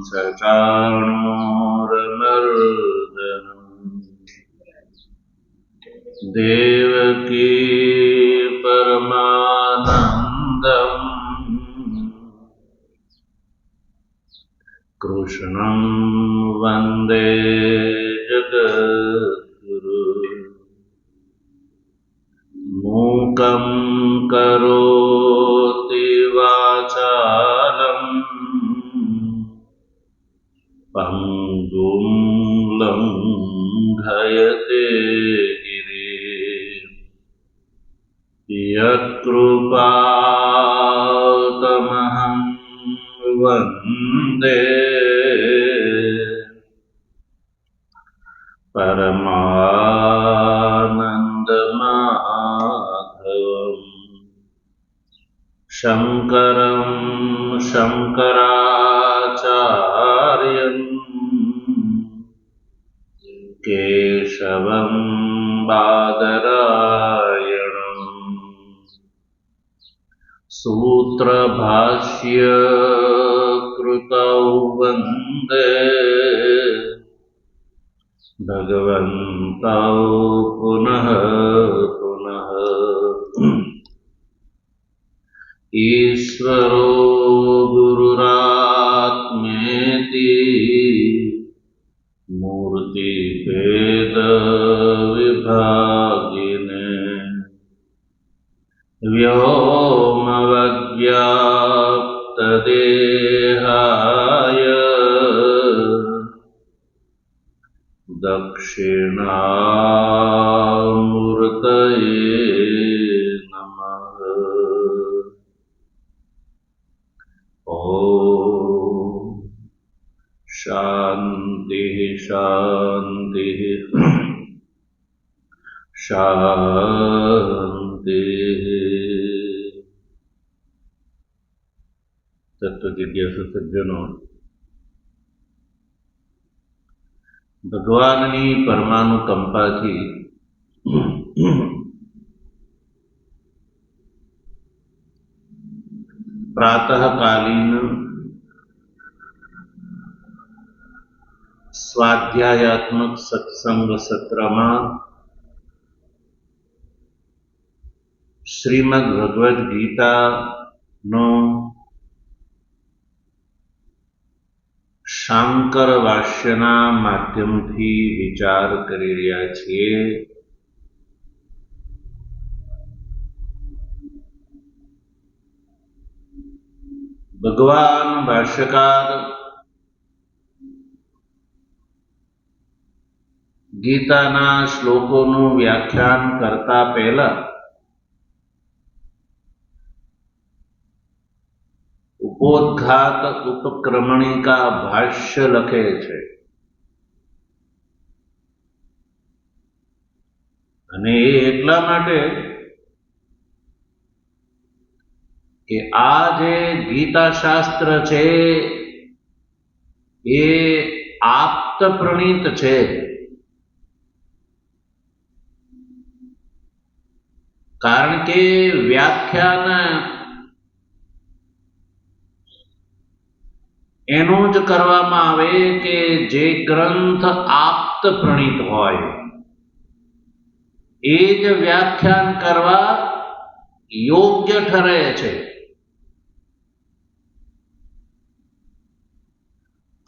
सचाणूरमर्दनम् देवकी परमानन्दम् कृष्णं वन्दे जगद्गुरु मूकं करोति वाचालं पङ्गुं लङ्घयते गिरिं यत्कृपातमहं वन्दे परमानन्दमाधवम् शङ्करं शङ्कराचार्यं केशवं बादरायणम् सूत्रभाष्य कृतौ वन्दे भगवन्तौ पुनः पुनः ईश्वरो गुरुरात्मेति मूर्तिभेदविभागिने व्योमवद्व्याप्तदेहाय दक्षिणामूर्तये नमः। ॐ शान्तिः शान्तिः शान्तिः। तत्वजिज्ञासु सज्जनों, ભગવાનની પરમાનુકંપાથી પ્રાતઃકાલીન સ્વાધ્યાયાત્મક સત્સંગ સત્રમાં શ્રીમદ ભગવદ્ ગીતાનો શાંકર ભાષ્યના માધ્યમથી વિચાર કરી રહ્યા છીએ। ભગવાન ભાષ્યકાર ગીતાના શ્લોકોનું વ્યાખ્યાન કરતા પહેલા उपोद्घात उपक्रमणिका भाष्य लखे छे अने એટલા માટે કે આ જે ગીતા શાસ્ત્ર છે એ આપ્ત પ્રણીત છે। કારણ કે વ્યાખ્યાન એનો જ કરવામાં આવે કે જે ગ્રંથ આપ્ત પ્રણીત હોય એ જ વ્યાખ્યાન કરવા યોગ્ય ઠરે છે।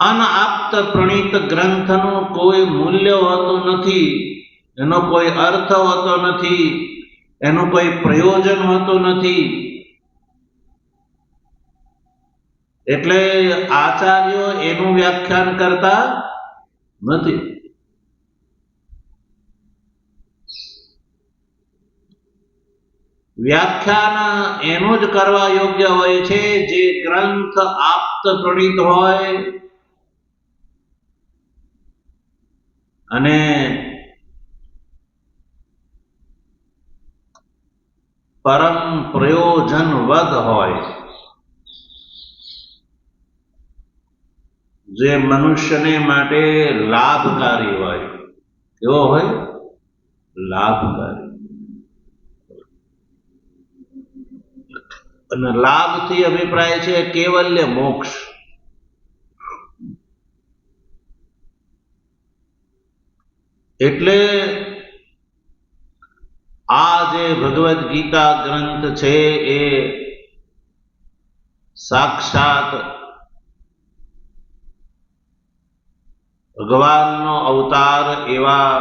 અનાપ્ત પ્રણીત ગ્રંથનું કોઈ મૂલ્ય હોતું નથી, એનો કોઈ અર્થ હોતો નથી, એનું કોઈ પ્રયોજન હોતું નથી। એટલે આચાર્યો એનું વ્યાખ્યાન કરતા નથી। વ્યાખ્યાન એનું જ કરવા યોગ્ય હોય છે જે ગ્રંથ આપ્ત પ્રણીત હોય અને પરમ પ્રયોજનવદ હોય, જે મનુષ્યને માટે લાભકારી હોય। કેવો હોય? લાભકારી। અને લાભથી અભિપ્રાય છે કૈવલ્ય મોક્ષ। એટલે આ જે ભગવદ્ ગીતા ગ્રંથ છે એ સાક્ષાત ભગવાનનો અવતાર એવા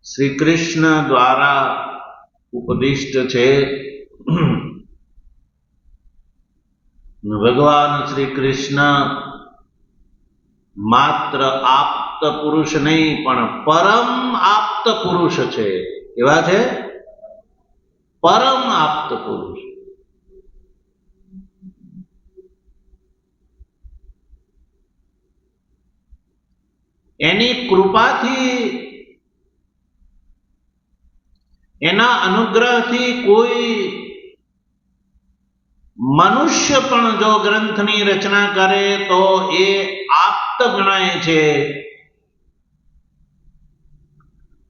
શ્રી કૃષ્ણ દ્વારા ઉપદિષ્ટ છે. ભગવાન શ્રી કૃષ્ણ માત્ર આપ્ત પુરુષ નહીં પણ પરમ આપ્ત પુરુષ છે. એવા છે પરમ આપ્ત પુરુષ. એની કૃપાથી, એના અનુગ્રહથી કોઈ મનુષ્ય પણ જો ગ્રંથની રચના કરે તો એ આપ્ત ગણાય છે.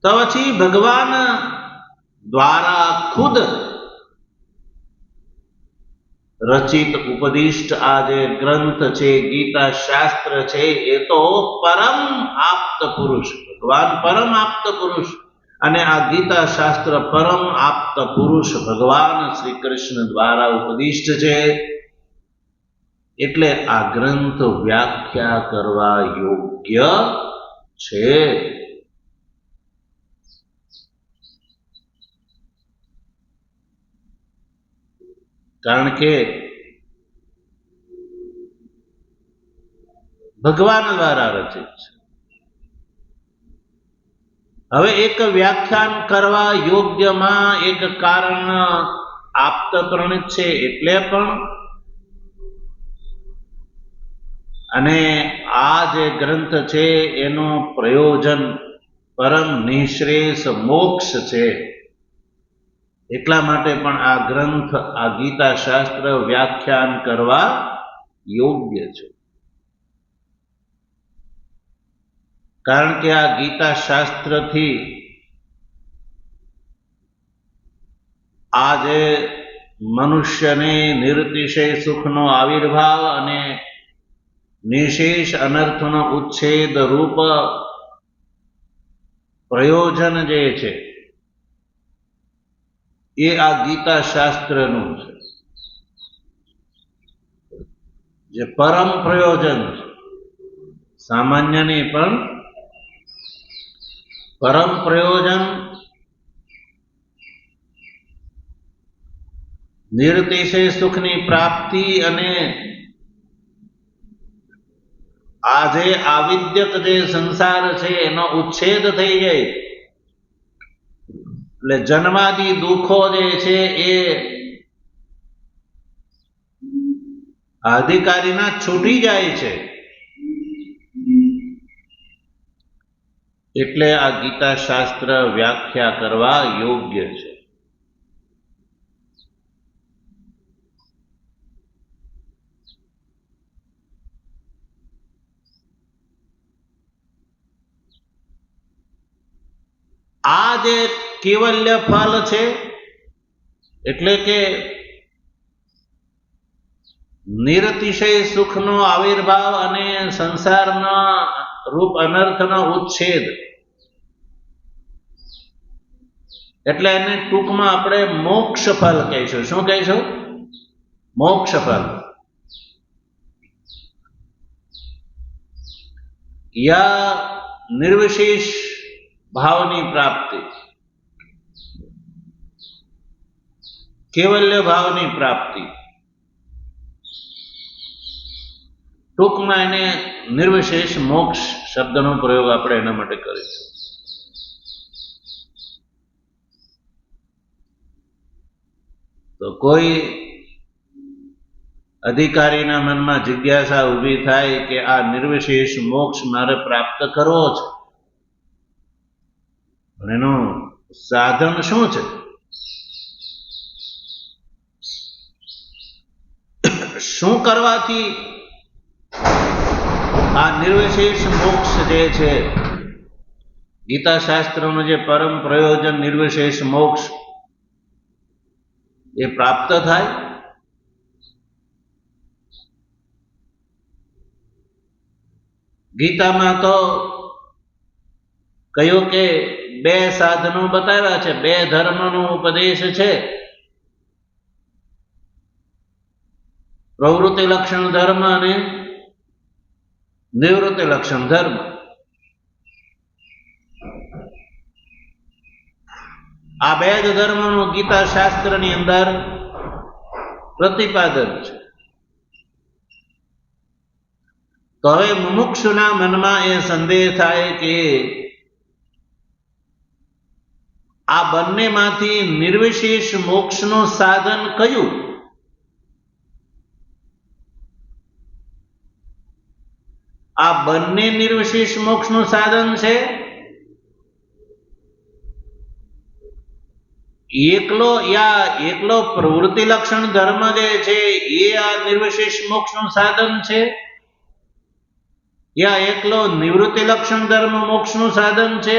તો પછી ભગવાન દ્વારા ખુદ રચિત ઉપદિષ્ટ આ જે ગ્રંથ છે, ગીતા શાસ્ત્ર છે, એ તો પરમ આપ્ત પુરુષ, ભગવાન પરમ આપ્ત પુરુષ અને આ ગીતા શાસ્ત્ર પરમ આપ્ત પુરુષ ભગવાન શ્રી કૃષ્ણ દ્વારા ઉપદિષ્ટ છે. એટલે આ ગ્રંથ વ્યાખ્યા કરવા યોગ્ય છે. કારણ કે ભગવાન દ્વારા રચિત છે. હવે એક વ્યાખ્યાન કરવા યોગ્યમાં એક કારણ આપ્ત પ્રણિત છે એટલે પણ, અને આ જે ગ્રંથ છે એનું પ્રયોજન પરમ નિશ્રેષ મોક્ષ છે. એટલા માટે પણ આ ગ્રંથ, આ ગીતા શાસ્ત્ર વ્યાખ્યાન કરવા યોગ્ય છે. કારણ કે આ ગીતા શાસ્ત્રથી આજે મનુષ્યને નિરતિશય સુખનો આવિર્ભાવ અને નિશેષ અનર્થનો ઉચ્છેદ રૂપ પ્રયોજન જે છે એ આ ગીતા શાસ્ત્રનું છે, જે પરમ પ્રયોજન છે. સામાન્ય નહીં પણ પરમ પ્રયોજન નિરતિશય સુખની પ્રાપ્તિ અને આજે આવિદ્યક જે સંસાર છે એનો ઉચ્છેદ થઈ જાય, એટલે જન્માદી દુઃખો જે છે એ અધિકારીના છૂટી જાય છે. એટલે આ ગીતા શાસ્ત્ર વ્યાખ્યા કરવા યોગ્ય છે. આ જે કૈવલ્ય ફળ છે એટલે કે નિરતિશય સુખનો આવિર્ભાવ અને સંસારના રૂપ અનર્થનો ઉચ્છેદ, એટલે એને ટૂંકમાં આપણે મોક્ષ ફળ કહીશું. શું કહીશું? મોક્ષ ફળ. યા નિર્વિશેષ ભાવની પ્રાપ્તિ, કૈવલ્ય ભાવની પ્રાપ્તિ. ટૂંકમાં એને નિર્વિશેષ મોક્ષ શબ્દનો પ્રયોગ આપણે એના માટે કરીશું. તો કોઈ અધિકારીના મનમાં જિજ્ઞાસા ઊભી થાય કે આ નિર્વિશેષ મોક્ષ મારે પ્રાપ્ત કરવો છે, પણ એનું સાધન શું છે? શું કરવાથી આ નિર્વિશેષ મોક્ષ જે છે, ગીતા શાસ્ત્રનું જે પરમ પ્રયોજન નિર્વિશેષ મોક્ષ એ પ્રાપ્ત થાય? ગીતામાં તો કહ્યું કે બે સાધનો બતાવ્યા છે, બે ધર્મનો ઉપદેશ છે. પ્રવૃત્તિ લક્ષણ ધર્મ અને નિવૃત્તિ લક્ષણ ધર્મ. આ બે જ ધર્મનું ગીતા શાસ્ત્રની અંદર પ્રતિપાદન છે. તો હવે મુમુક્ષુના મનમાં એ સંદેહ થાય કે આ બંનેમાંથી નિર્વિશેષ મોક્ષનું સાધન કયું? આ બંને નિર્વિશેષ મોક્ષનું સાધન છે? એકલો પ્રવૃત્તિ લક્ષણ ધર્મ જે છે એ આ નિર્વિશેષ મોક્ષનું સાધન છે, યા એકલો નિવૃત્તિ લક્ષણ ધર્મ મોક્ષનું સાધન છે,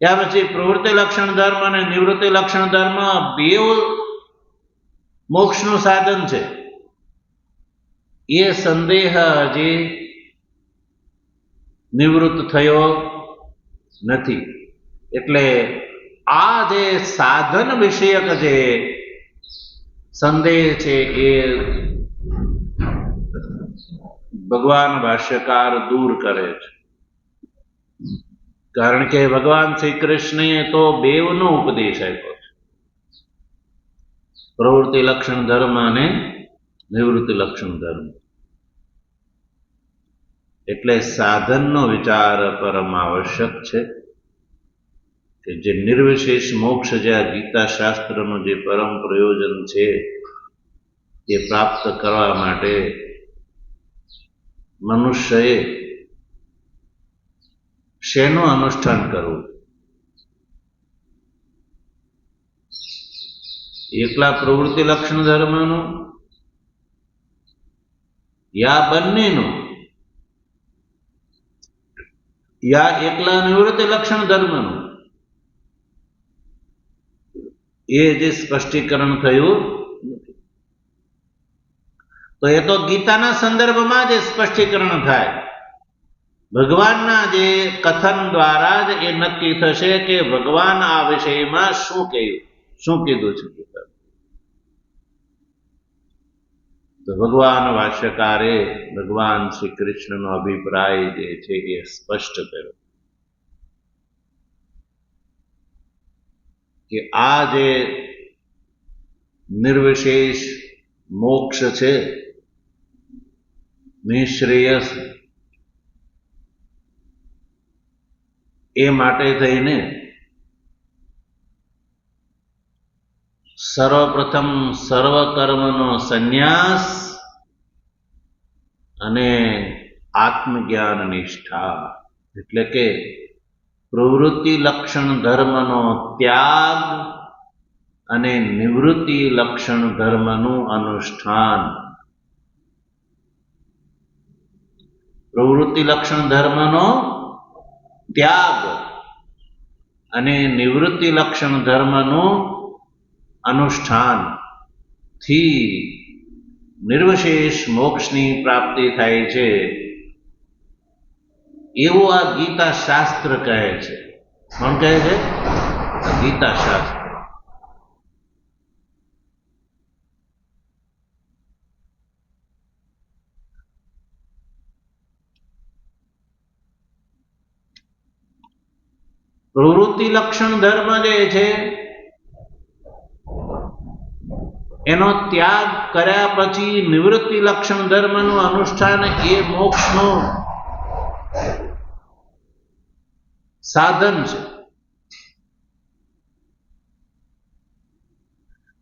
યા પછી પ્રવૃત્તિ લક્ષણ ધર્મ અને નિવૃત્તિ લક્ષણ ધર્મ બેવ મોક્ષનું સાધન છે? એ સંદેહ હજી નિવૃત્ત થયો નથી. એટલે આ જે સાધન વિષયક જે સંદેહ છે એ ભગવાન ભાષ્યકાર દૂર કરે છે. કારણ કે ભગવાન શ્રી કૃષ્ણએ તો બેવનો ઉપદેશ આપ્યો છે, પ્રવૃત્તિ લક્ષણ ધર્મ અને નિવૃત્તિ લક્ષણ ધર્મ. એટલે સાધનનો વિચાર પરમ આવશ્યક છે કે જે નિર્વિશેષ મોક્ષ, જે આ ગીતા શાસ્ત્રનું જે પરમ પ્રયોજન છે એ પ્રાપ્ત કરવા માટે મનુષ્યએ શેનું અનુષ્ઠાન કરવું? એકલા પ્રવૃત્તિ લક્ષણ ધર્મનું યા બંનેનું, યા એકલા નિવૃત્તિ લક્ષણ ધર્મનું? એ જે સ્પષ્ટીકરણ થયું તો એ તો ગીતાના સંદર્ભમાં જ સ્પષ્ટીકરણ થાય. ભગવાનના જે કથન દ્વારા જ એ નક્કી થશે કે ભગવાન આ વિષયમાં શું કીધું છે. તો ભગવાન ભાષ્યકારે ભગવાન શ્રી કૃષ્ણનો અભિપ્રાય જે છે એ સ્પષ્ટ કર્યો કે આ જે નિર્વિશેષ મોક્ષ છે, નિશ્રેયસ, એ માટે થઈને સર્વપ્રથમ સર્વ કર્મનો સંન્યાસ અને આત્મજ્ઞાન નિષ્ઠા, એટલે કે પ્રવૃત્તિ લક્ષણ ધર્મનો ત્યાગ અને નિવૃત્તિ લક્ષણ ધર્મનું અનુષ્ઠાન. પ્રવૃત્તિ લક્ષણ ધર્મનો ત્યાગ અને નિવૃત્તિ લક્ષણ ધર્મનું અનુષ્ઠાન થી નિર્વિશેષ મોક્ષની પ્રાપ્તિ થાય છે, એવું આ ગીતા શાસ્ત્ર કહે છે. કોણ કહે છે? ગીતા શાસ્ત્ર. પ્રવૃત્તિ લક્ષણ ધર્મ જે છે એનો ત્યાગ કર્યા પછી નિવૃત્તિ લક્ષણ ધર્મનું અનુષ્ઠાન એ મોક્ષનું સાધન છે.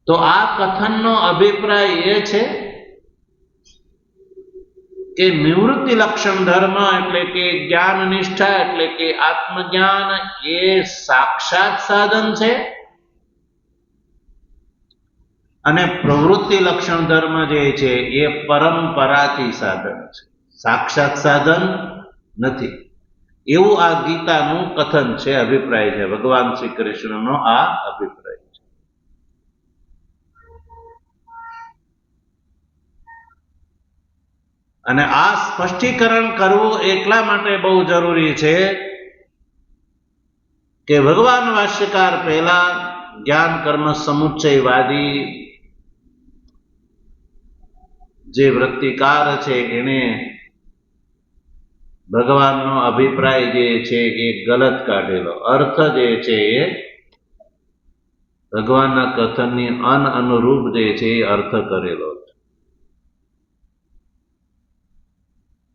તો આ કથનનો અભિપ્રાય એ છે કે નિવૃત્તિ લક્ષણ ધર્મ એટલે કે જ્ઞાન નિષ્ઠા, એટલે કે આત્મજ્ઞાન, એ સાક્ષાત સાધન છે, અને પ્રવૃત્તિ લક્ષણ ધર્મ જે છે એ પરંપરાથી સાધન છે, સાક્ષાત સાધન નથી. એવું આ ગીતાનું કથન છે, અભિપ્રાય છે. ભગવાન શ્રી કૃષ્ણનો આ અભિપ્રાય છે. અને આ સ્પષ્ટીકરણ કરવું એટલા માટે બહુ જરૂરી છે કે ભગવાન ભાષ્યકાર પહેલા જ્ઞાન કર્મ સમુચ્ચયવાદી જે વૃત્તિકાર છે એને ભગવાનનો અભિપ્રાય જે છે એ ગલત કાઢેલો, અર્થ જે છે એ ભગવાનના કથનની અનુરૂપ જે છે એ અર્થ કરેલો.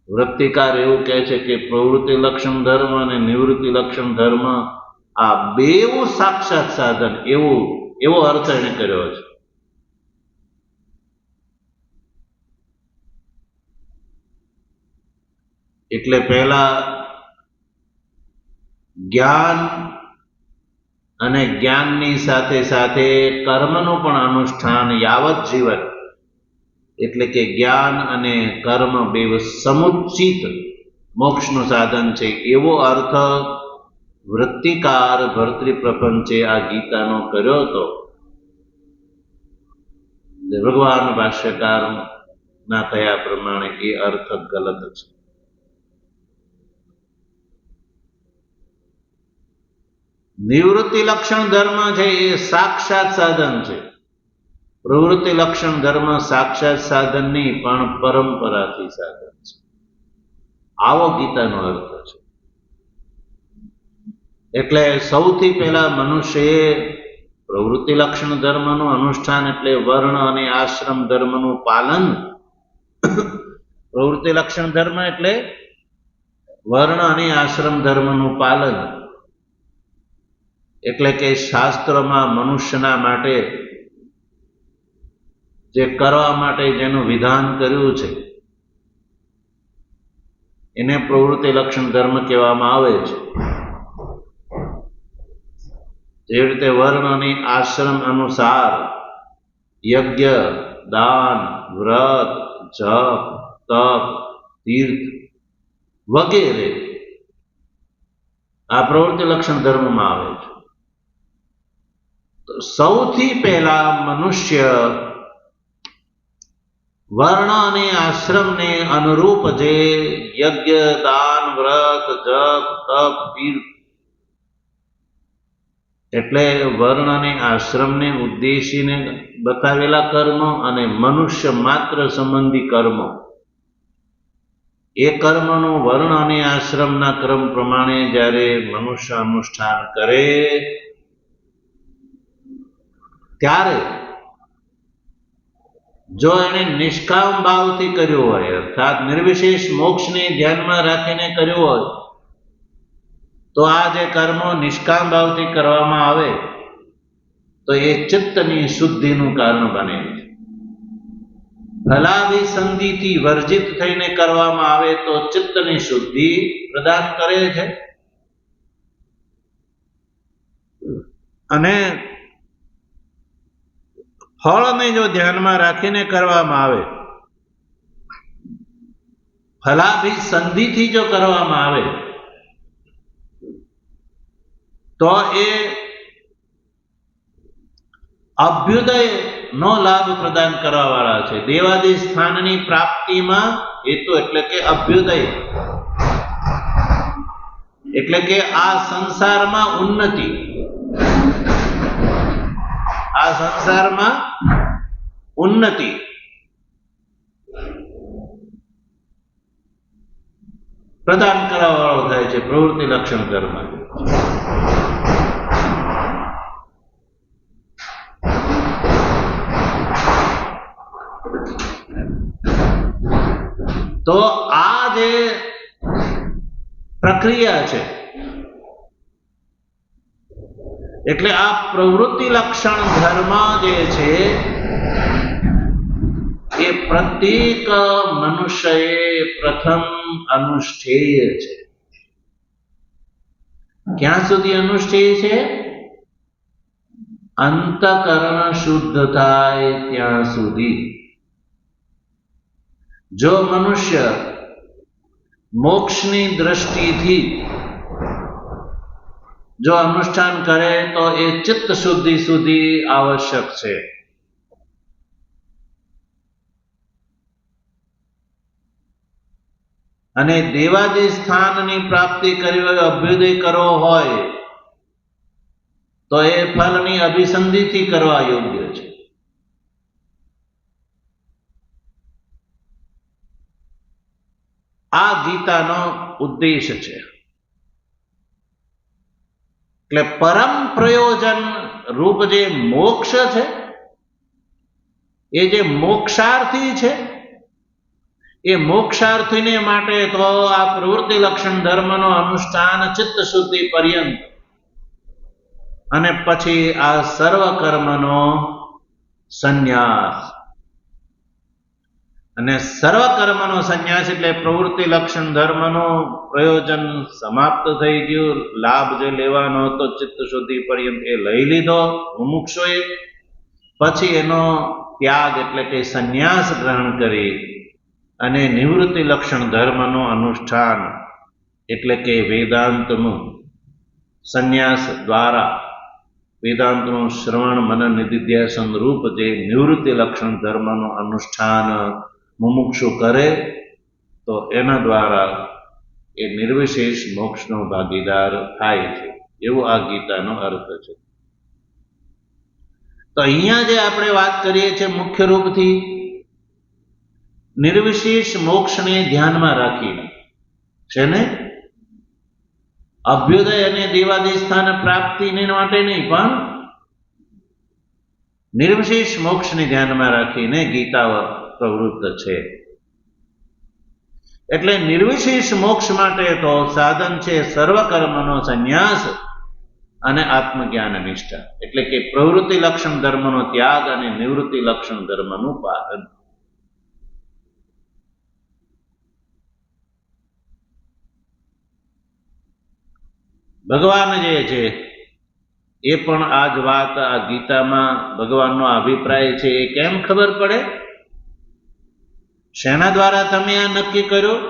વૃત્તિકાર એવું કહે છે કે પ્રવૃત્તિ લક્ષણ ધર્મ અને નિવૃત્તિ લક્ષણ ધર્મ આ બેઉ સાક્ષાત સાધન, એવો અર્થ એને કર્યો છે. એટલે પહેલા જ્ઞાન અને જ્ઞાનની સાથે સાથે કર્મનું પણ અનુષ્ઠાન યાવત જીવન, એટલે કે જ્ઞાન અને કર્મ બે સમુચિત મોક્ષનું સાધન છે, એવો અર્થ વૃત્તિકાર ભર્તૃપ્રપંચે આ ગીતાનો કર્યો હતો. ભગવાન ભાષ્યકારના કયા પ્રમાણે એ અર્થ ગલત છે. નિવૃત્તિ લક્ષણ ધર્મ છે એ સાક્ષાત સાધન છે. પ્રવૃત્તિ લક્ષણ ધર્મ સાક્ષાત સાધન નહીં પણ પરંપરાથી સાધન છે. આવો ગીતાનો અર્થ છે. એટલે સૌથી પહેલા મનુષ્યએ પ્રવૃત્તિ લક્ષણ ધર્મનું અનુષ્ઠાન એટલે વર્ણ અને આશ્રમ ધર્મનું પાલન. પ્રવૃત્તિ લક્ષણ ધર્મ એટલે વર્ણ અને આશ્રમ ધર્મનું પાલન, એટલે કે શાસ્ત્રમાં મનુષ્યના માટે જે કરવા માટે જેનું વિધાન કર્યું છે એને પ્રવૃત્તિ લક્ષણ ધર્મ કહેવામાં આવે છે. જે રીતે વર્ણ અને આશ્રમ અનુસાર યજ્ઞ, દાન, વ્રત, જપ, તપ, તીર્થ વગેરે આ પ્રવૃત્તિ લક્ષણ ધર્મમાં આવે છે. તો સૌથી પહેલા મનુષ્ય વર્ણ અને આશ્રમને અનુરૂપ જે યજ્ઞ, દાન, વ્રત, જપ, તપ, તીર્થ એટલે વર્ણ અને આશ્રમને ઉદ્દેશીને બતાવેલા કર્મો અને મનુષ્ય માત્ર સંબંધી કર્મો, એ કર્મનું વર્ણ અને આશ્રમના ક્રમ પ્રમાણે જ્યારે મનુષ્ય અનુષ્ઠાન કરે ત્યારે જો એને નિષ્કામ ભાવથી કર્યું હોય, અર્થાત નિર્વિશેષ મોક્ષને ધ્યાનમાં રાખીને કર્યું હોય, તો આ જે કર્મો નિષ્કામ ભાવથી કરવામાં આવે તો એ ચિત્તની શુદ્ધિનું કારણ બને છે. ફલાભિસંધિથી વર્જિત થઈને કરવામાં આવે તો ચિત્તની શુદ્ધિ પ્રદાન કરે છે. અને ફળને જો ધ્યાનમાં રાખીને કરવામાં આવે, ફલાભિસંધિથી જો કરવામાં આવે તો એ અભ્યુદય નો લાભ પ્રદાન કરવા વાળા છે. દેવાદી સ્થાનની પ્રાપ્તિમાં હેતુ એટલે કે અભ્યુદય, એટલે કે આ સંસારમાં ઉન્નતિ, આ સંસારમાં ઉન્નતિ પ્રદાન કરવા વાળો થાય છે પ્રવૃત્તિ લક્ષણ ધર્મ. તો આ જે પ્રક્રિયા છે એટલે આ પ્રવૃત્તિ લક્ષણ ધર્મ જે છે એ પ્રત્યેક મનુષ્યએ પ્રથમ અનુષ્ઠેય છે. ક્યાં સુધી અનુષ્ઠેય છે? અંતઃકરણ શુદ્ધ થાય ત્યાં સુધી. જો મનુષ્ય મોક્ષની દ્રષ્ટિથી જો અનુષ્ઠાન કરે તો એ ચિત્ત શુદ્ધિ સુધી આવશ્યક છે. અને દેવાદી સ્થાનની પ્રાપ્તિ કરવી હોય, અભ્યુદય કરવો હોય તો એ ફલની અભિસંધિથી કરવા યોગ્ય છે. આ ગીતાનો ઉદ્દેશ છે. એટલે પરમ પ્રયોજન રૂપ જે મોક્ષ છે, એ જે મોક્ષાર્થી છે, એ મોક્ષાર્થીને માટે તો આ પ્રવૃત્તિ લક્ષણ ધર્મનો અનુષ્ઠાન ચિત્ત શુદ્ધિ પર્યંત અને પછી આ સર્વ કર્મનો સંન્યાસ. અને સર્વ કર્મનો સંન્યાસ એટલે પ્રવૃત્તિ લક્ષણ ધર્મનું પ્રયોજન સમાપ્ત થઈ ગયું. લાભ જે લેવાનો હતો ચિત્ત શુદ્ધિ પર્યંત એ લઈ લીધો મુમુક્ષુએ. પછી એનો ત્યાગ એટલે કે સંન્યાસ ગ્રહણ કરી અને નિવૃત્તિ લક્ષણ ધર્મનું અનુષ્ઠાન એટલે કે વેદાંતનું સંન્યાસ દ્વારા વેદાંતનું શ્રવણ મનન નિધિધ્યાસન રૂપ જે નિવૃત્તિ લક્ષણ ધર્મનું અનુષ્ઠાન મુમુક્ષુ કરે તો એના દ્વારા એ નિર્વિશેષ મોક્ષનો ભાગીદાર થાય છે, એવો આ ગીતાનો અર્થ છે. તો અહીંયા જે આપણે વાત કરીએ છીએ મુખ્ય રૂપથી નિર્વિશેષ મોક્ષને ધ્યાનમાં રાખીને છે ને, અભ્યુદય અને દેવાદી સ્થાન પ્રાપ્તિને માટે નહીં પણ નિર્વિશેષ મોક્ષને ધ્યાનમાં રાખીને ગીતા પ્રવૃત્ત છે. એટલે નિર્વિશેષ મોક્ષ માટે તો સાધન છે સર્વ કર્મનો સંન્યાસ અને આત્મજ્ઞાન નિષ્ઠા, એટલે કે પ્રવૃત્તિ લક્ષણ ધર્મનો ત્યાગ અને નિવૃત્તિ લક્ષણ ધર્મનું પાલન. ભગવાન જે છે એ પણ આ જ વાત આ ગીતામાં ભગવાનનો અભિપ્રાય છે એ કેમ ખબર પડે? શેના દ્વારા તમે આ નક્કી કર્યું?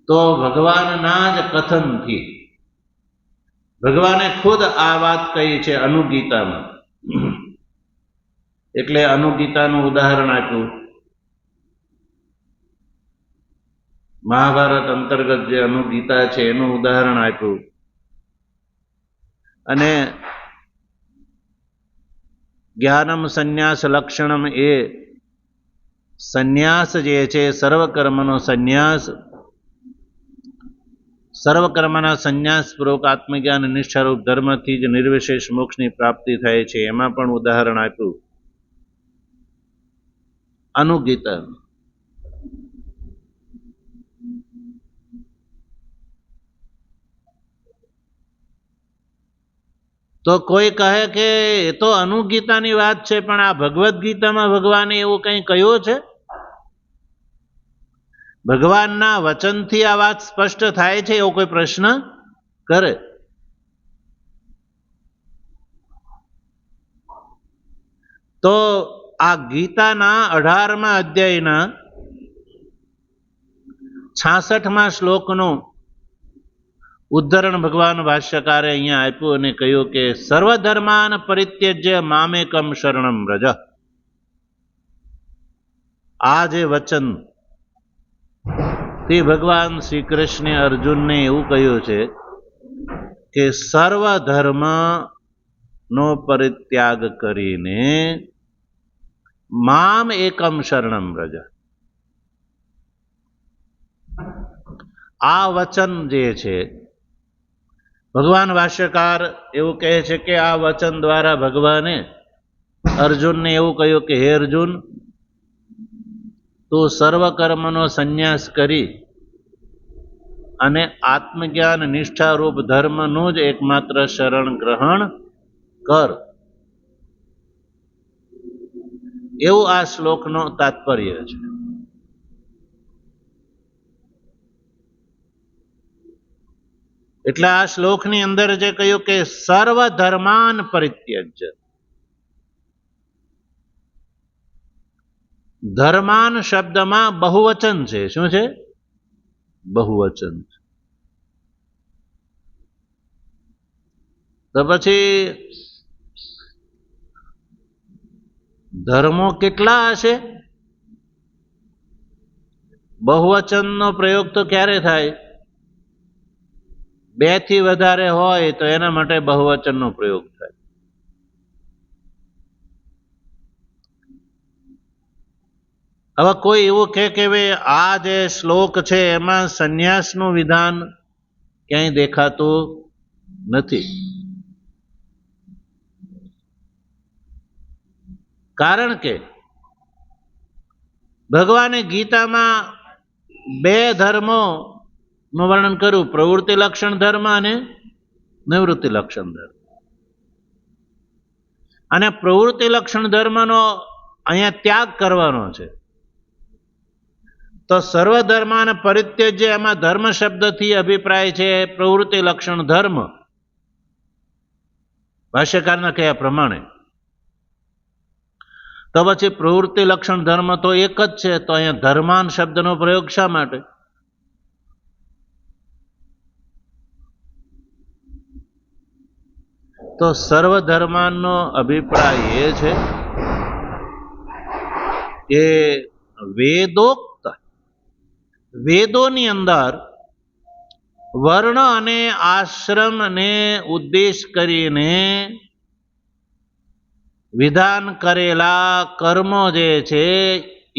તો ભગવાનના જ કથનથી. ભગવાને ખુદ આ વાત કહી છે અનુગીતામાં. એટલે અનુગીતાનું ઉદાહરણ આપ્યું. મહાભારત અંતર્ગત જે અનુગીતા છે એનું ઉદાહરણ આપ્યું. અને જ્ઞાનમ સંન્યાસ લક્ષણમ એ સંન્યાસ જે છે સર્વકર્મનો સંન્યાસ, સર્વકર્મના સંન્યાસ પૂર્વક આત્મજ્ઞાન નિષ્ઠારૂપ ધર્મથી જ નિર્વિશેષ મોક્ષની પ્રાપ્તિ થાય છે. એમાં પણ ઉદાહરણ આપ્યું અનુગીતા. તો કોઈ કહે કે એ તો અનુગીતાની વાત છે, પણ આ ભગવદ્ ગીતામાં ભગવાને એવું કંઈ કહ્યું છે? ભગવાનના વચનથી આ વાત સ્પષ્ટ થાય છે એવો કોઈ પ્રશ્ન કરે? તો આ ગીતાના 18મા અધ્યાયના 66મા શ્લોકનું ઉદ્ધરણ ભગવાન ભાષ્યકારે અહીંયા આપ્યું અને કહ્યું કે સર્વધર્માન પરિત્યજ્ય મામેકમ શરણમ વ્રજ. આ જે વચન તે ભગવાન શ્રી કૃષ્ણે અર્જુનને એવું કહ્યું છે કે સર્વધર્મનો પરિત્યાગ કરીને મામ એકમ શરણમ વ્રજ. આ વચન જે છે ભગવાન ભાષ્યકાર એવું કહે છે કે આ વચન દ્વારા ભગવાને અર્જુનને એવું કહ્યું કે હે અર્જુન, તું સર્વ કર્મનો સંન્યાસ કરી અને આત્મજ્ઞાન નિષ્ઠારૂપ ધર્મનું જ એકમાત્ર શરણ ગ્રહણ કર. એવું આ શ્લોકનો તાત્પર્ય છે. એટલે આ શ્લોકની અંદર જે કહ્યું કે સર્વ ધર્માન પરિત્યજ્ય, ધર્માન શબ્દમાં બહુવચન છે. શું છે? બહુવચન. તો પછી ધર્મો કેટલા હશે? બહુવચનનો પ્રયોગ તો ક્યારે થાય? બે થી વધારે હોય તો એના માટે બહુવચનનો પ્રયોગ થાય. હવે કોઈ એવું કહે કે આ જે શ્લોક છે એમાં સંન્યાસનું વિધાન ક્યાંય દેખાતું નથી. કારણ કે ભગવાને ગીતામાં બે ધર્મોનું વર્ણન કર્યું, પ્રવૃત્તિ લક્ષણ ધર્મ અને નિવૃત્તિ લક્ષણ ધર્મ. અને પ્રવૃત્તિ લક્ષણ ધર્મનો અહીંયા ત્યાગ કરવાનો છે. તો સર્વધર્મ અને પરિત્યજ્ય, એમાં ધર્મ શબ્દથી અભિપ્રાય છે પ્રવૃત્તિ લક્ષણ ધર્મ, ભાષ્યકારના કહ્યા પ્રમાણે. તો પછી પ્રવૃત્તિ લક્ષણ ધર્મ તો એક જ છે, તો અહીંયા ધર્માન શબ્દનો પ્રયોગ શા માટે? તો સર્વધર્માનનો અભિપ્રાય એ છે કે વેદોની અંદર વર્ણ અને આશ્રમને ઉદ્દેશ કરીને વિધાન કરેલા કર્મો જે છે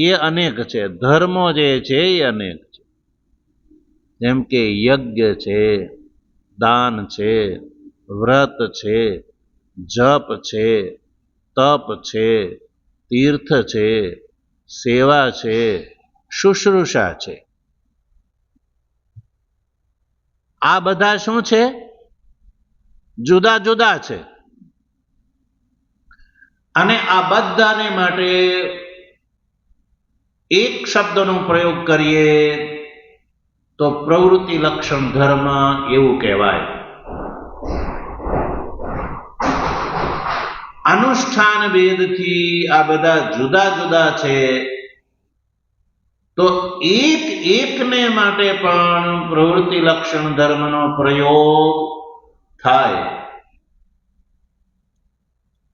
એ અનેક છે, ધર્મો જે છે એ અનેક છે. જેમ કે યજ્ઞ છે, દાન છે, વ્રત છે, જપ છે, તપ છે, તીર્થ છે, સેવા છે, શુશ્રૂષા છે. આ બધા શું છે? જુદા જુદા છે. અને આ બધાને માટે એક શબ્દનો પ્રયોગ કરીએ તો પ્રવૃત્તિ લક્ષણ ધર્મ એવું કહેવાય. અનુષ્ઠાન ભેદથી આ બધા જુદા જુદા છે, તો એકને માટે પણ પ્રવૃત્તિ લક્ષણ ધર્મનો પ્રયોગ થાય.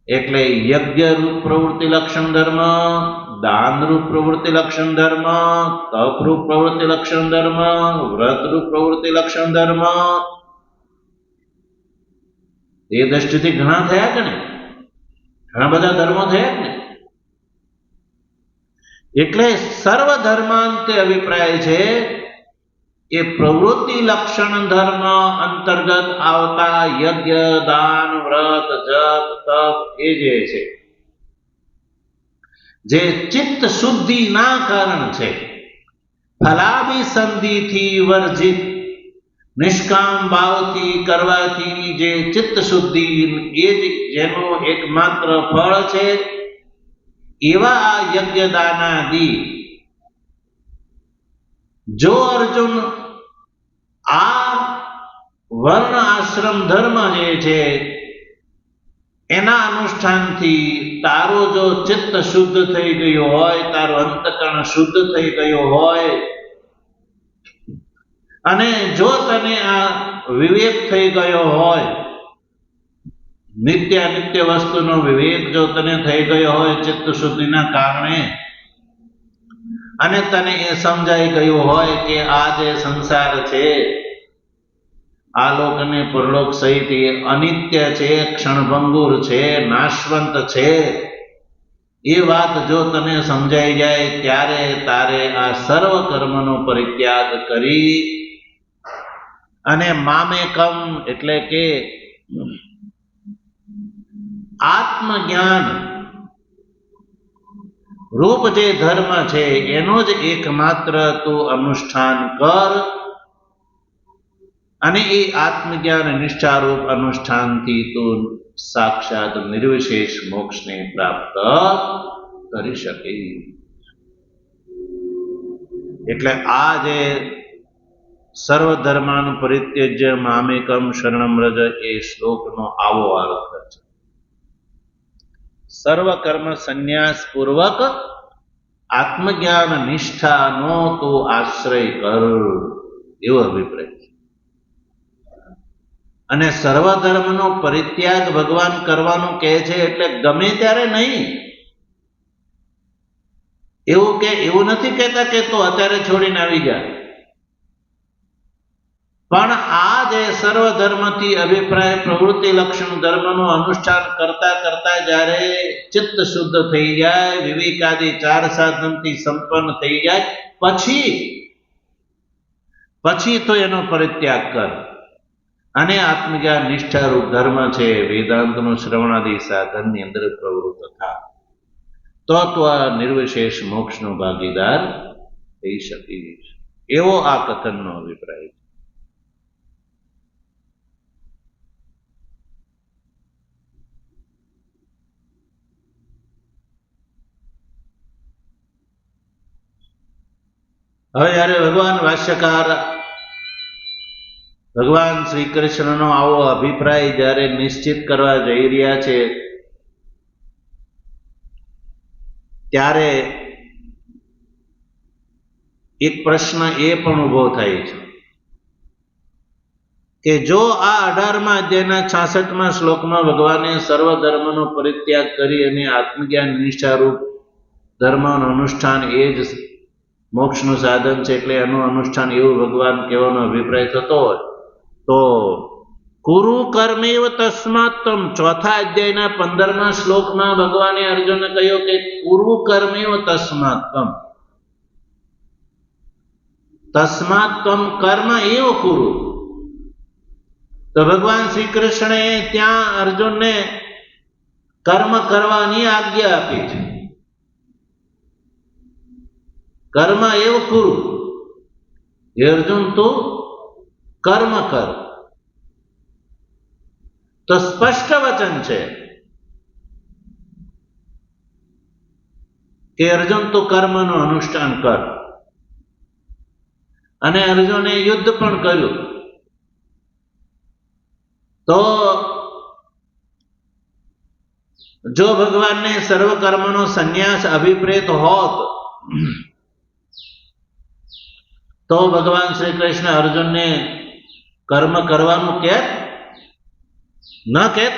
એટલે યજ્ઞરૂપ પ્રવૃત્તિ લક્ષણ ધર્મ, દાનરૂપ પ્રવૃત્તિ લક્ષણ ધર્મ, તપરૂપ પ્રવૃત્તિ લક્ષણ ધર્મ, વ્રતરૂપ પ્રવૃત્તિ લક્ષણ ધર્મ, એ દ્રષ્ટિથી ઘણા થયા કે નહીં? ઘણા બધા ધર્મો થયા કે નહીં? એટલે સર્વધર્માંતે અભિપ્રાય છે કે પ્રવૃત્તિ લક્ષણ ધર્મ અંતર્ગત આવતા યજ્ઞ, દાન, વ્રત, જપ, તપ એ જે છે, જે ચિત્ત શુદ્ધિના કારણ છે, ફલાભિસંધિથી વર્જિત નિષ્કામ ભાવથી કરવાથી જે ચિત્ત શુદ્ધિ એ જ જેનું એકમાત્ર ફળ છે, એવા આ યજ્ઞ દાનાદિ જો અર્જુન આ વર્ણ આશ્રમ ધર્મ જે છે એના અનુષ્ઠાનથી તારો જો ચિત્ત શુદ્ધ થઈ ગયું હોય, તારો અંતકરણ શુદ્ધ થઈ ગયો હોય, અને જો તને આ વિવેક થઈ ગયો હોય, નિત્ય અનિત્ય વસ્તુનો વિવેક જો તને થઈ ગયો હોય ચિત્ત શુદ્ધિના કારણે, અને તને એ સમજાઈ ગયું હોય કે આ જે સંસાર છે, આલોક અને પરલોક સહિત એ અનિત્ય છે, ક્ષણભંગુર છે, નાશવંત છે, એ વાત જો તને સમજાઈ જાય ત્યારે તારે આ સર્વ કર્મનો પરિત્યાગ કરી અને મામેકમ એટલે કે આત્મજ્ઞાન રૂપ જે ધર્મ છે એનો જ એકમાત્ર તું અનુષ્ઠાન કર, અને એ આત્મજ્ઞાન નિષ્ઠારૂપ અનુષ્ઠાનથી તું સાક્ષાત નિર્વિશેષ મોક્ષને પ્રાપ્ત કરી શકે. એટલે આ જે સર્વધર્માન પરિત્યજ્ય મામેકમ શરણમ વ્રજ એ શ્લોકનો આવો અર્થ છે. સર્વ કર્મ સંન્યાસ પૂર્વક આત્મજ્ઞાન નિષ્ઠાનો તું આશ્રય કર, એવો અભિપ્રાય છે. અને સર્વધર્મનો પરિત્યાગ ભગવાન કરવાનું કહે છે એટલે ગમે ત્યારે નહીં, એવું નથી કહેતા કે તો અત્યારે છોડીને આવી જા, પણ આ જે સર્વધર્મથી અભિપ્રાય પ્રવૃત્તિ લક્ષણ ધર્મનું અનુષ્ઠાન કરતા કરતા જ્યારે ચિત્ત શુદ્ધ થઈ જાય, વિવેકાદી 4 સાધનથી સંપન્ન થઈ જાય, પછી તો એનો પરિત્યાગ કર અને આત્મજ્ઞાન નિષ્ઠારૂપ ધર્મ છે વેદાંતનું શ્રવણાદી સાધનની અંદર પ્રવૃત્ત થા, તો આ નિર્વિશેષ મોક્ષનો ભાગીદાર થઈ શકીશ. એવો આ કથનનો અભિપ્રાય છે. હવે જ્યારે ભગવાન શ્રી કૃષ્ણનો આવો અભિપ્રાય જ્યારે નિશ્ચિત કરવા જઈ રહ્યા છે, ત્યારે એક પ્રશ્ન એ પણ ઉભો થાય છે કે જો આ 18મા અધ્યાયના 66મા શ્લોકમાં ભગવાને સર્વધર્મનો પરિત્યાગ કરી અને આત્મજ્ઞાન નિષ્ઠારૂપ ધર્મનું અનુષ્ઠાન એ જ મોક્ષનું સાધન છે, એટલે એનું અનુષ્ઠાન એવું ભગવાન કહેવાનો અભિપ્રાય થતો હોય, તો કુરુ કર્મેવ તસ્માત્તમ 4થા અધ્યાયના 15મા શ્લોકમાં ભગવાને અર્જુનને કહ્યું કે કુરુ કર્મેવ તસ્માત્તમ, તસ્માત્તમ કર્મ એવ કુરુ. તો ભગવાન શ્રી કૃષ્ણે ત્યાં અર્જુનને કર્મ કરવાની આજ્ઞા આપી છે. કર્મ એવ કુરુ, હે અર્જુન તું કર્મ કર. તો સ્પષ્ટ વચન છે કે અર્જુન તું કર્મનું અનુષ્ઠાન કર. અને અર્જુને યુદ્ધ પણ કર્યું. તો જો ભગવાનને સર્વ કર્મનો સંન્યાસ અભિપ્રેત હોત, તો ભગવાન શ્રી કૃષ્ણ અર્જુનને કર્મ કરવાનું કહેત ન કહેત.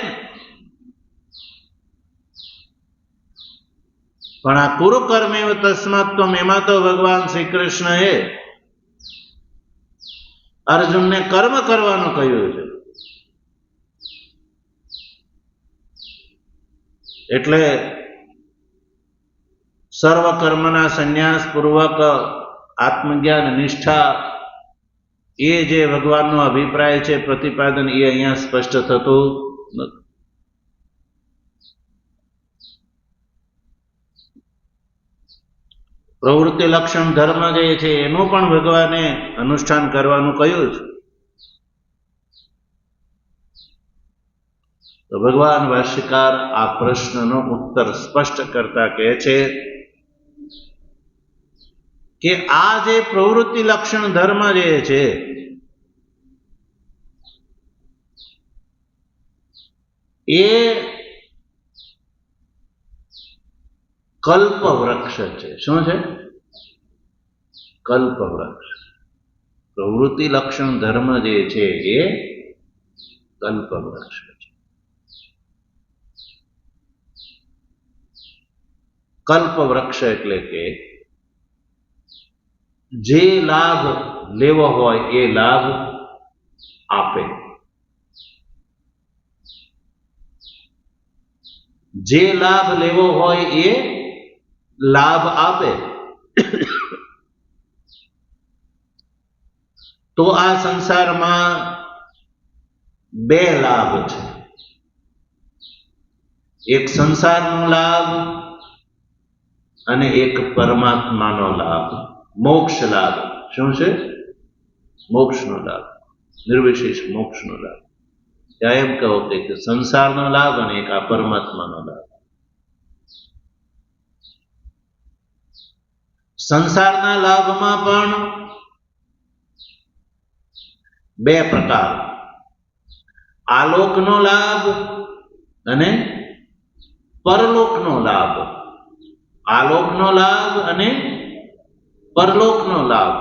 પણ આ કુરુ કર્મેવ તસ્માત્તમ, એમાં તો ભગવાન શ્રી કૃષ્ણએ અર્જુનને કર્મ કરવાનું કહ્યું છે. એટલે સર્વ કર્મના સંન્યાસ પૂર્વક આત્મજ્ઞાન નિષ્ઠા એ જે ભગવાનનો અભિપ્રાય છે, પ્રતિપાદન, એ અહીંયા સ્પષ્ટ થતું નથી. પ્રવૃત્તિ લક્ષણ ધર્મ જે છે એનું પણ ભગવાને અનુષ્ઠાન કરવાનું કહ્યું છે. તો ભગવાન ભાષ્યકાર આ પ્રશ્નનો ઉત્તર સ્પષ્ટ કરતા કહે છે કે આ જે પ્રવૃત્તિ લક્ષણ ધર્મ જે છે એ કલ્પ વૃક્ષ છે. શું છે? કલ્પ વૃક્ષ. પ્રવૃત્તિ લક્ષણ ધર્મ જે છે એ કલ્પ વૃક્ષ છે. કલ્પ વૃક્ષ એટલે કે જે લાભ લેવો હોય એ લાભ આપે, જે લાભ લેવો હોય એ લાભ આપે. તો આ સંસારમાં બે લાભ છે. એક સંસારનો લાભ અને એક પરમાત્માનો લાભ, મોક્ષ લાભ. શું છે? મોક્ષનો લાભ, નિર્વિશેષ મોક્ષનો લાભ. ત્યાં એમ કહો કે સંસારનો લાભ અને એક આ પરમાત્માનો લાભ. સંસારના લાભમાં પણ બે પ્રકાર, આલોકનો લાભ અને પરલોકનો લાભ. આલોકનો લાભ અને પરલોકનો લાભ.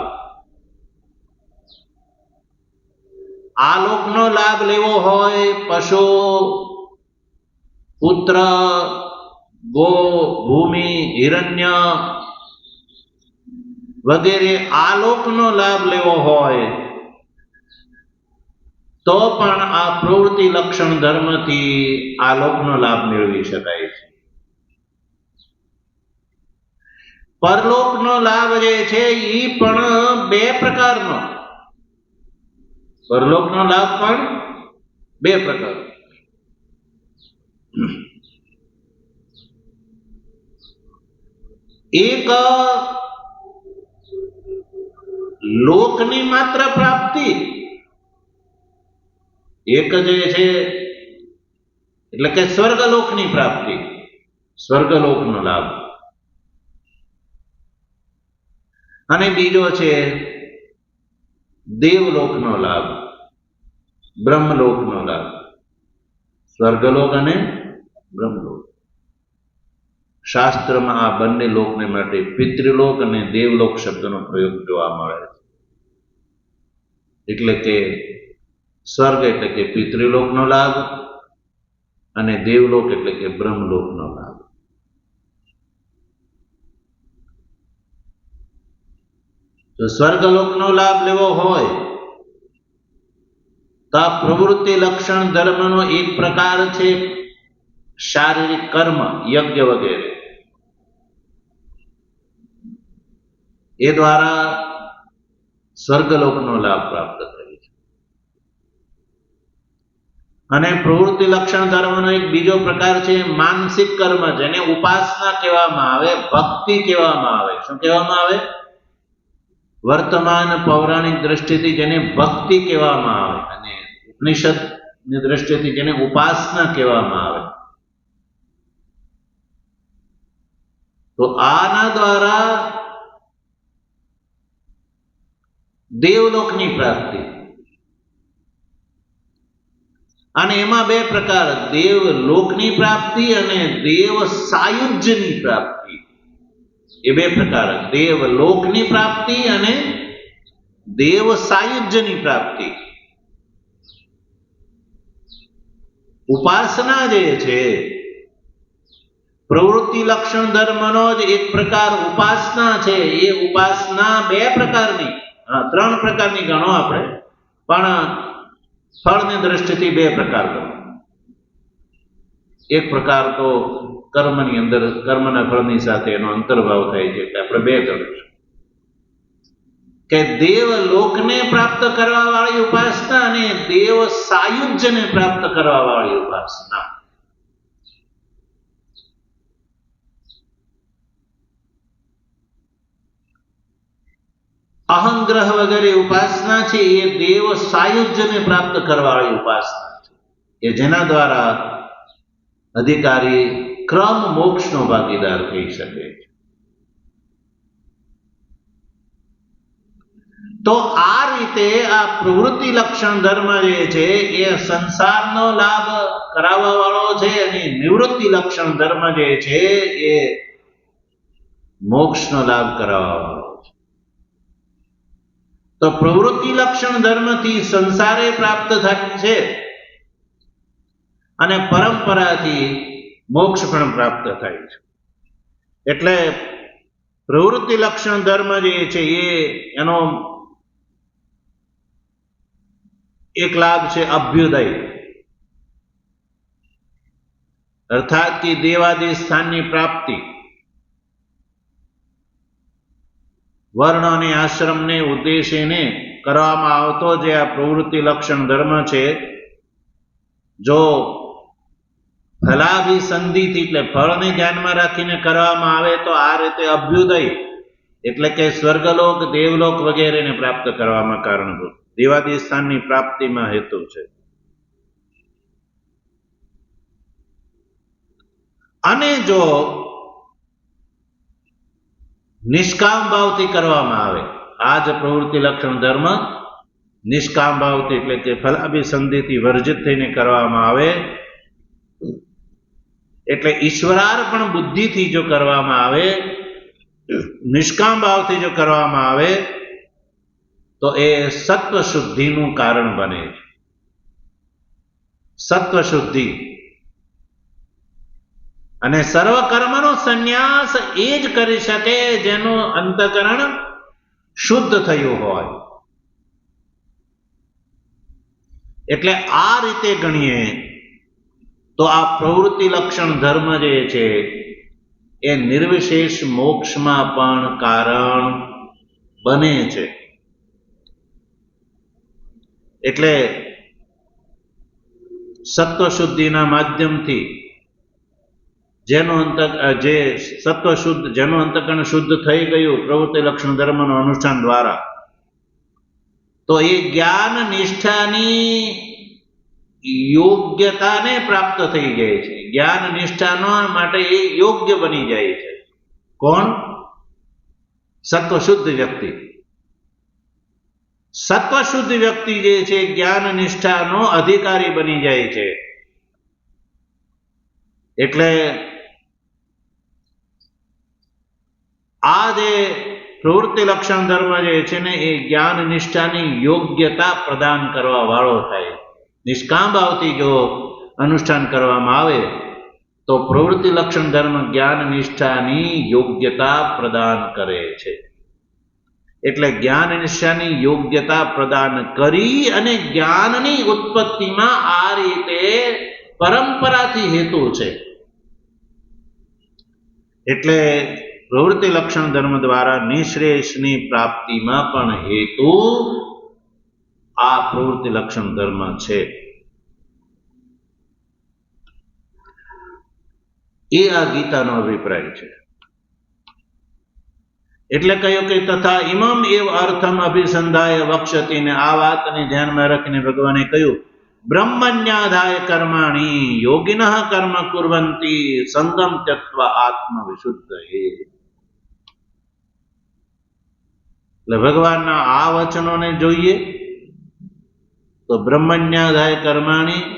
આલોકનો લાભ લેવો હોય, પશુ, પુત્ર, ગો, ભૂમિ, હિરણ્ય, વગેરે આલોકનો લાભ લેવો હોય તો પણ આ પ્રવૃત્તિ લક્ષણ ધર્મથી આલોકનો લાભ મેળવી શકાય છે. પરલોકનો લાભ જે છે એ પણ બે પ્રકારનો. પરલોકનો લાભ પણ બે પ્રકારનો. એક લોકની માત્ર પ્રાપ્તિ, એક જે છે એટલે કે સ્વર્ગલોકની પ્રાપ્તિ, સ્વર્ગલોકનો લાભ. અને બીજો છે દેવલોકનો લાભ, બ્રહ્મલોકનો લાભ. સ્વર્ગલોક અને બ્રહ્મલોક. શાસ્ત્રમાં આ બંને લોકને માટે પિતૃલોક અને દેવલોક શબ્દનો પ્રયોગ જોવા મળે છે. એટલે કે સ્વર્ગ એટલે કે પિતૃલોકનો લાભ અને દેવલોક એટલે કે બ્રહ્મલોકનો લાભ. તો સ્વર્ગલોકનો લાભ લેવો હોય તો આ પ્રવૃત્તિ લક્ષણ ધર્મનો એક પ્રકાર છે શારીરિક કર્મ, યજ્ઞ વગેરે. એ દ્વારા સ્વર્ગલોકનો લાભ પ્રાપ્ત થાય છે. અને પ્રવૃત્તિ લક્ષણ ધર્મનો એક બીજો પ્રકાર છે માનસિક કર્મ, જેને ઉપાસના કહેવામાં આવે, ભક્તિ કહેવામાં આવે. શું કહેવામાં આવે? વર્તમાન પૌરાણિક દ્રષ્ટિથી જેને ભક્તિ કહેવામાં આવે અને ઉપનિષદની દ્રષ્ટિથી જેને ઉપાસના કહેવામાં આવે. તો આના દ્વારા દેવલોકની પ્રાપ્તિ. અને એમાં બે પ્રકાર, દેવલોકની પ્રાપ્તિ અને દેવ સાયુજ્યની પ્રાપ્તિ. એ બે પ્રકાર, દેવલોકની પ્રાપ્તિ અને દેવ સાયુજ્યની પ્રાપ્તિ. ઉપાસના જે છે પ્રવૃત્તિ લક્ષણ ધર્મનો જ એક પ્રકાર ઉપાસના છે. એ ઉપાસના બે પ્રકારની, ત્રણ પ્રકારની ગણો આપણે, પણ ફળની દ્રષ્ટિથી બે પ્રકાર ગણો. એક પ્રકાર તો કર્મની અંદર, કર્મના ફળની સાથે એનો અંતર્ભાવ થાય છે, એટલે આપણે બે ગણીશું કે દેવલોકને પ્રાપ્ત કરવા વાળી ઉપાસના અને દેવ સાયુજ્યને પ્રાપ્ત કરવા વાળી ઉપાસના. અહંગ્રહ વગેરે ઉપાસના છે એ દેવ સાયુજ્યને પ્રાપ્ત કરવા વાળી ઉપાસના છે, કે જેના દ્વારા અધિકારી ક્રમ મોક્ષનો ભાગીદાર થઈ શકે છે. તો આ રીતે આ પ્રવૃત્તિ લક્ષણ ધર્મ જે છે એ સંસારનો લાભ કરાવવા વાળો છે અને નિવૃત્તિ લક્ષણ ધર્મ જે છે એ મોક્ષનો લાભ કરાવવા વાળો છે. તો પ્રવૃત્તિ લક્ષણ ધર્મથી સંસારે પ્રાપ્ત થાય છે અને પરંપરાથી મોક્ષ પણ પ્રાપ્ત થાય છે. એટલે પ્રવૃત્તિ લક્ષણ ધર્મ જે છે એનો એક લાભ છે અભ્યુદય, અર્થાત કે દેવાદી સ્થાનની પ્રાપ્તિ. વર્ણ અને આશ્રમને ઉદ્દેશીને કરવામાં આવતો જે આ પ્રવૃત્તિ લક્ષણ ધર્મ છે, જો ફલાભિસંધિથી એટલે ફળને ધ્યાનમાં રાખીને કરવામાં આવે તો આ રીતે અભ્યુદય એટલે કે સ્વર્ગલોક, દેવલોક વગેરેને પ્રાપ્ત કરવામાં કારણભૂત, દેવાદી સ્થાનની પ્રાપ્તિમાં હેતુ છે. અને જો નિષ્કામ ભાવથી કરવામાં આવે, આ જ પ્રવૃત્તિ લક્ષણ ધર્મ નિષ્કામ ભાવથી એટલે કે ફલાભિસંધિથી વર્જિત થઈને કરવામાં આવે, એટલે ઈશ્વરાર્પણ બુદ્ધિથી જો કરવામાં આવે, નિષ્કામ ભાવથી જો કરવામાં આવે તો એ સત્વ શુદ્ધિનું કારણ બને છે. સત્વ શુદ્ધિ અને સર્વ કર્મનો સંન્યાસ એ જ કરી શકે જેનું અંતઃકરણ શુદ્ધ થયું હોય. એટલે આ રીતે ગણીએ તો આ પ્રવૃત્તિ લક્ષણ ધર્મ જે છે એ નિર્વિશેષ મોક્ષમાં પણ કારણ બને છે. એટલે સત્વશુદ્ધિના માધ્યમથી જેનું અંતઃકરણ શુદ્ધ થઈ ગયું પ્રવૃત્તિ લક્ષણ ધર્મનું અનુષ્ઠાન દ્વારા, તો એ જ્ઞાન નિષ્ઠાની યોગ્યતાને પ્રાપ્ત થઈ જાય છે. જ્ઞાન નિષ્ઠાનો માટે એ યોગ્ય બની જાય છે. કોણ? સત્વશુદ્ધ વ્યક્તિ. સત્વશુદ્ધ વ્યક્તિ જે છે જ્ઞાન નિષ્ઠાનો અધિકારી બની જાય છે. એટલે આ જે પ્રવૃત્તિ લક્ષણ ધર્મ જે છે ને એ જ્ઞાન નિષ્ઠાની યોગ્યતા પ્રદાન કરવા વાળો થાય. નિષ્કામ ભાવથી જો અનુષ્ઠાન કરવામાં આવે તો પ્રવૃત્તિ લક્ષણ ધર્મ જ્ઞાન નિષ્ઠાની યોગ્યતા પ્રદાન કરે છે. એટલે જ્ઞાન નિષ્ઠાની યોગ્યતા પ્રદાન કરી અને જ્ઞાનની ઉત્પત્તિમાં આ રીતે પરંપરાથી હેતુ છે. એટલે પ્રવૃત્તિ લક્ષણ ધર્મ દ્વારા નિશ્રેષની પ્રાપ્તિમાં પણ હેતુ આ પ્રવૃત્તિ લક્ષણ ધર્મ છે. એ આ ગીતાનો અભિપ્રાય છે. એટલે કહ્યું કે તથા ઇમમ એવ અર્થમ અભિસંધાય વક્ષતી, ને આ વાતને ધ્યાનમાં રાખીને ભગવાને કહ્યું બ્રહ્મણ્યાધાય કર્માણી યોગિનઃ કર્મ કુર્વંતી સંગમ ત્યક્ત્વા આત્મવિશુદ્ધ. એટલે ભગવાનના આ વચનોને જોઈએ તો બ્રહ્મણ્યાધાય કર્માણી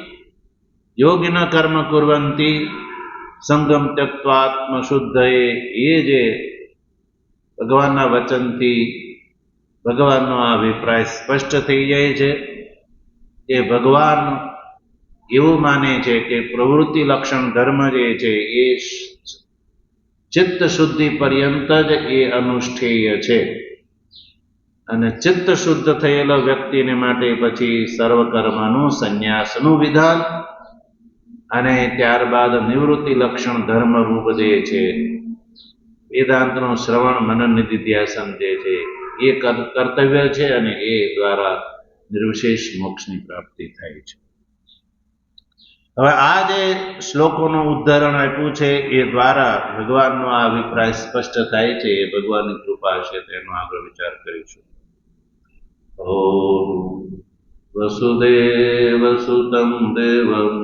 યોગિનઃ કર્મ કુર્વંતી સંગમ ત્યક્ત્વા આત્મશુદ્ધ, એ જે ભગવાનના વચનથી ભગવાનનો આ અભિપ્રાય સ્પષ્ટ થઈ જાય છે કે ભગવાન એવું માને છે કે પ્રવૃત્તિ લક્ષણ ધર્મ જે છે એ ચિત્ત શુદ્ધિ પર્યંત જ એ અનુષ્ઠેય છે. અને ચિત્ત શુદ્ધ થયેલો વ્યક્તિને માટે પછી સર્વકર્મનું સંન્યાસનું વિધાન અને ત્યારબાદ નિવૃત્તિ લક્ષણ ધર્મ રૂપ જે છે વેદાંતનું શ્રવણ મનન નિધિધ્યાસન જે છે એ કર્તવ્ય છે અને એ દ્વારા નિર્વિશેષ મોક્ષની પ્રાપ્તિ થાય છે. હવે આ જે શ્લોકોનું ઉદ્ધારણ આપ્યું છે એ દ્વારા ભગવાનનો આ અભિપ્રાય સ્પષ્ટ થાય છે. એ ભગવાનની કૃપા છે તેનો આગળ વિચાર કરીશું. ઓમ વસુદેવ સુતં દેવં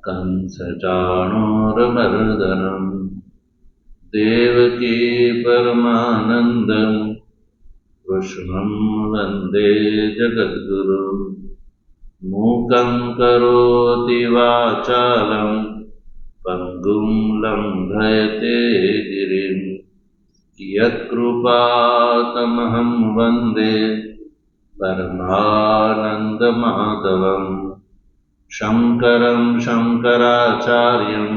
કંસચાણૂરમર્દનમ દેવકી પરમાનંદં કૃષ્ણં વંદે જગદ્ગુરુ. મૂકં કરોતિ વાચાલં પંગું લંઘયતે ગિરિં યત્કૃપાતમહં વંદે પરમાનંદમાધવં. શંકરં શંકરાચાર્યં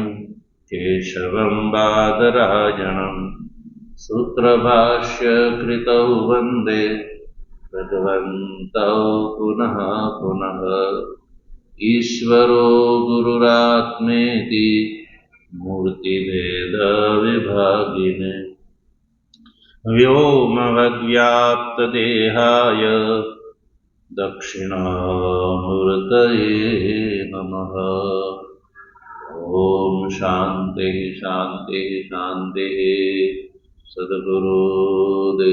કેશવં બાદરાયણં સૂત્રભાષ્ય કૃતૌ વંદે ભગવन्तौ પુનઃ પુનઃ. ઈશ્વરો ગુરુરાત્મેતિ મૂર્તિભેદ વિભાગિને વ્યોમવદ્વ્યાપ્તદેહાય દક્ષિણામૂર્તયે નમઃ. ઓમ શાંતિ શાંતિ શાંતિ. સદગુરુદેવ